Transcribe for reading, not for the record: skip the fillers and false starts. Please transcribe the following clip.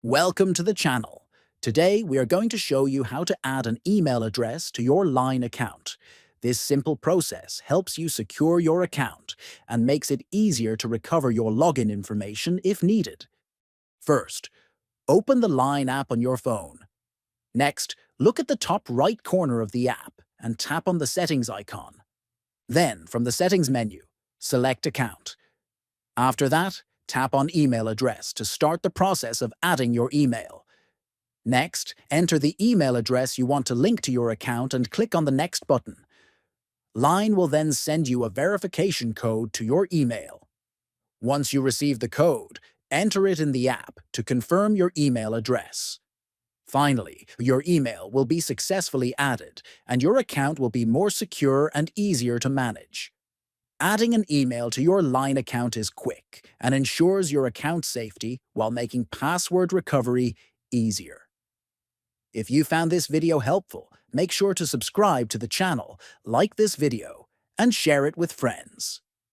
Welcome to the channel. Today, we are going to show you how to add an email address to your Line account. This simple process helps you secure your account and makes it easier to recover your login information if needed. First, open the Line app on your phone. Next, look at the top right corner of the app and tap on the Settings icon. Then, from the Settings menu, select Account. After that, tap on Email address to start the process of adding your email. Next, enter the email address you want to link to your account and click on the Next button. Line will then send you a verification code to your email. Once you receive the code, enter it in the app to confirm your email address. Finally, your email will be successfully added, and your account will be more secure and easier to manage. Adding an email to your Line account is quick and ensures your account safety while making password recovery easier. If you found this video helpful, make sure to subscribe to the channel, like this video, and share it with friends.